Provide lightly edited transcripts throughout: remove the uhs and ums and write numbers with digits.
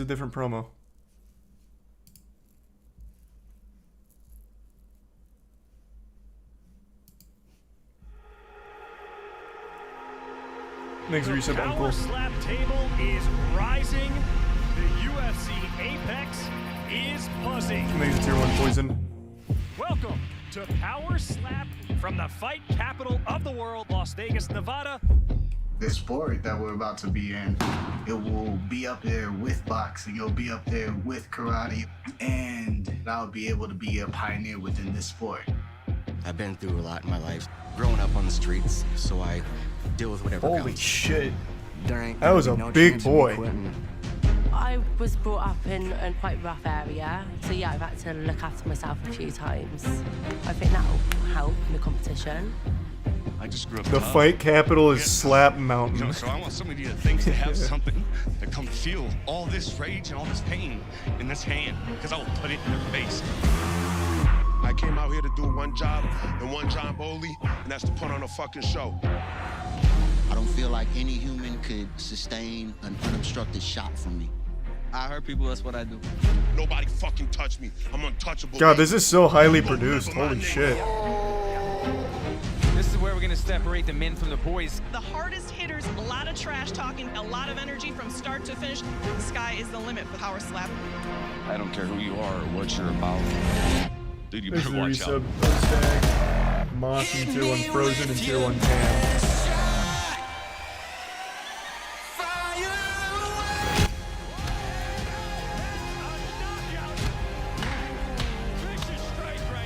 a different promo. Thanks, Resub The Uncle. power slap table is rising. The UFC Apex is buzzing. Thanks, Tier 1 Poison. Welcome to Power Slap from the fight capital of the world, Las Vegas, Nevada. The sport that we're about to be in, it will be up there with boxing, it'll be up there with karate, and I'll be able to be a pioneer within this sport. I've been through a lot in my life, growing up on the streets, so I deal with whatever Holy comes. shit. There ain't That was a no big chance of me boy. quitting. I was brought up in a quite rough area, so yeah, I've had to look after myself a few times. I think that'll help in the competition. I just grew up The tough. fight capital is Slap You know, Mountain. so I want somebody that thinks they have something to come feel all this rage and all this pain in this hand, because I will put it in their face. I came out here to do one job and one job only, and that's to put on a fucking show. I don't feel like any human could sustain an unobstructed shot from me. I hurt people, that's what I do. Nobody fucking touch me. I'm untouchable. God, this is so highly produced. Holy shit. This is where we're gonna separate the men from the boys. The hardest hitters, a lot of trash talking, a lot of energy from start to finish. The sky is the limit for Power Slap. I don't care who you are or what you're about. Dude, you Thanks better for the watch out. resub. Stag. Moss and Tier 1 Frozen and Tier 1 Tam.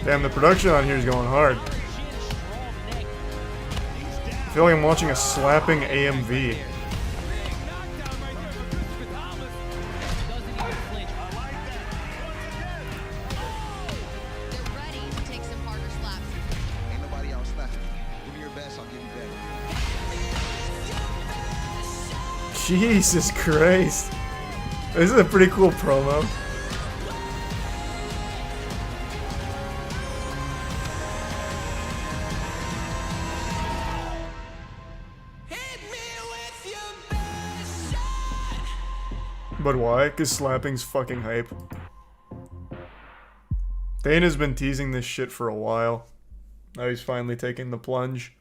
Damn, the production on here is going hard. I feel like I'm watching a slapping AMV. Ain't nobody else left. Give me your best, I'll give you better. Jesus Christ. This is a pretty cool promo. But why? Because slapping's fucking hype. Dana's been teasing this shit for a while. Now he's finally taking the plunge.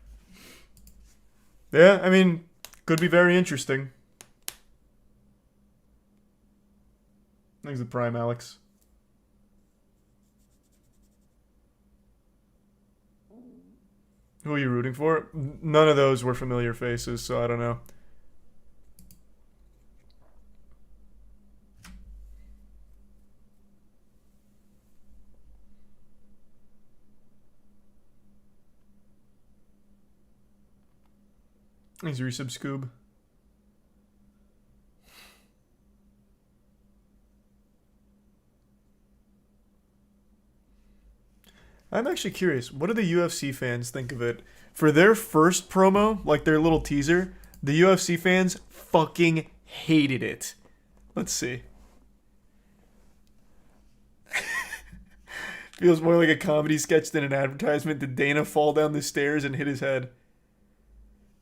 Yeah, I mean, could be very interesting. Thanks to Prime, Alex. Who are you rooting for? None of those were familiar faces, so I don't know. Thanks, Resub Scoob. I'm actually curious, what do the UFC fans think of it? For their first promo, like their little teaser, the UFC fans fucking hated it. Let's see. Feels more like a comedy sketch than an advertisement. Did Dana fall down the stairs and hit his head?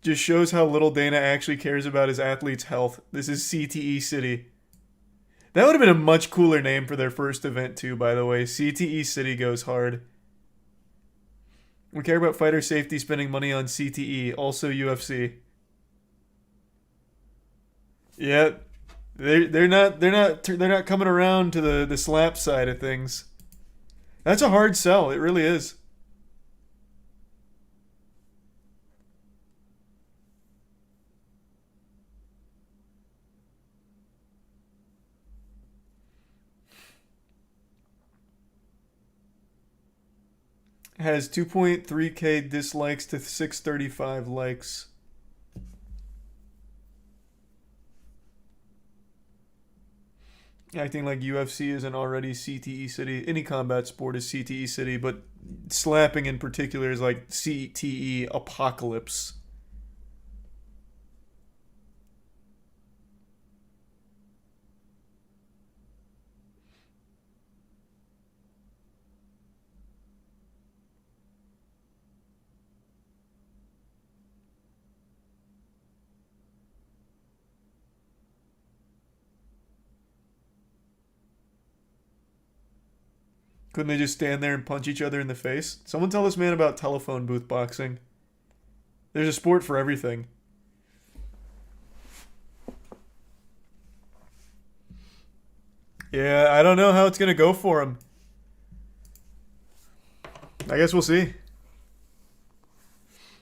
Just shows how little Dana actually cares about his athletes' health. This is CTE City. That would have been a much cooler name for their first event too, by the way. CTE City goes hard. We care about fighter safety, spending money on CTE, also UFC. Yeah, they're not coming around to the slap side of things. That's a hard sell. It really is. Has 2.3k dislikes to 635 likes. Acting like UFC isn't already CTE City. Any combat sport is CTE City, but slapping in particular is like CTE Apocalypse. Couldn't they just stand there and punch each other in the face? Someone tell this man about telephone booth boxing. There's a sport for everything. Yeah, I don't know how it's going to go for him. I guess we'll see.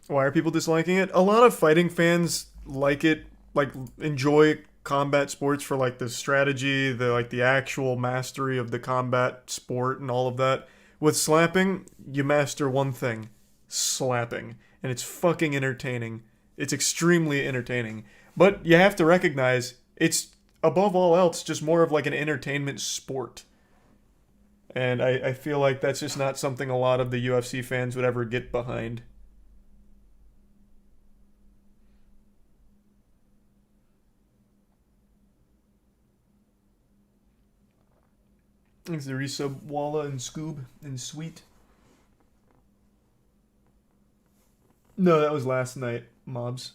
Why are people disliking it? A lot of fighting fans like it, like enjoy combat sports for like the strategy, the actual mastery of the combat sport and all of that. With slapping, you master one thing, slapping, and it's fucking entertaining. It's extremely entertaining. But you have to recognize it's above all else just more of like an entertainment sport. And I feel like that's just not something a lot of the UFC fans would ever get behind. Thanks to resub Walla and Scoob and Sweet. No, that was last night, mobs.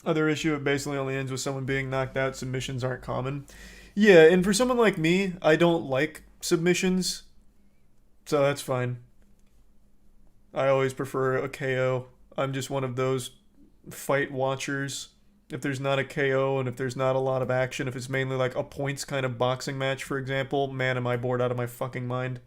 Other issue, it basically only ends with someone being knocked out. Submissions aren't common. Yeah, and for someone like me, I don't like submissions, so that's fine. I always prefer a KO. I'm just one of those fight watchers. If there's not a KO and if there's not a lot of action, if it's mainly like a points kind of boxing match, for example, man, am I bored out of my fucking mind.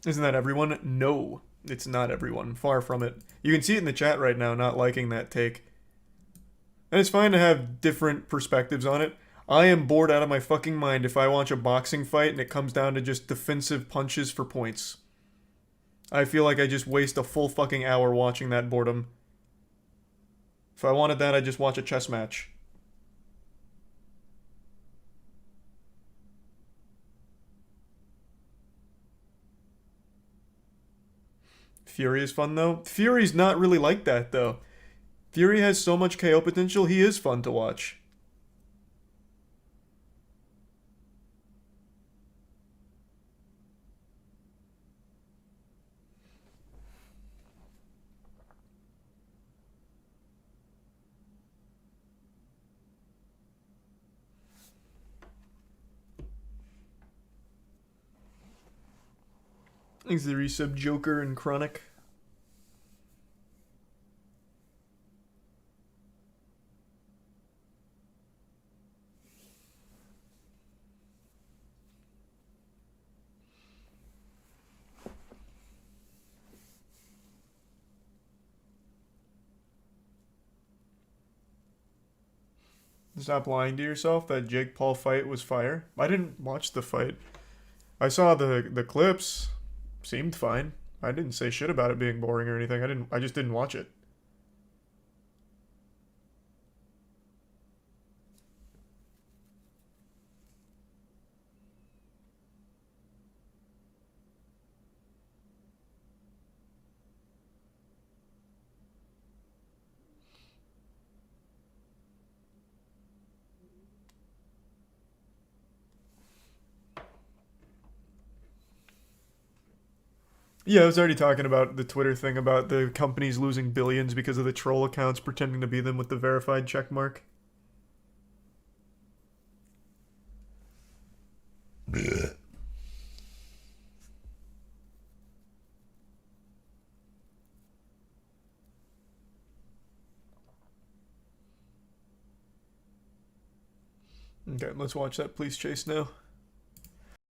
Isn't that everyone? No, it's not everyone. Far from it. You can see it in the chat right now, not liking that take. And it's fine to have different perspectives on it. I am bored out of my fucking mind if I watch a boxing fight and it comes down to just defensive punches for points. I feel like I just waste a full fucking hour watching that boredom. If I wanted that, I'd just watch a chess match. Fury is fun, though. Fury's not really like that, though. Fury has so much KO potential, he is fun to watch. Thanks to the resub Joker and Chronic. Stop lying to yourself. That Jake Paul fight was fire. I didn't watch the fight. I saw the clips. Seemed fine. I didn't say shit about it being boring or anything. I just didn't watch it. Yeah, I was already talking about the Twitter thing about the companies losing billions because of the troll accounts pretending to be them with the verified checkmark. Blech. Okay, let's watch that police chase now.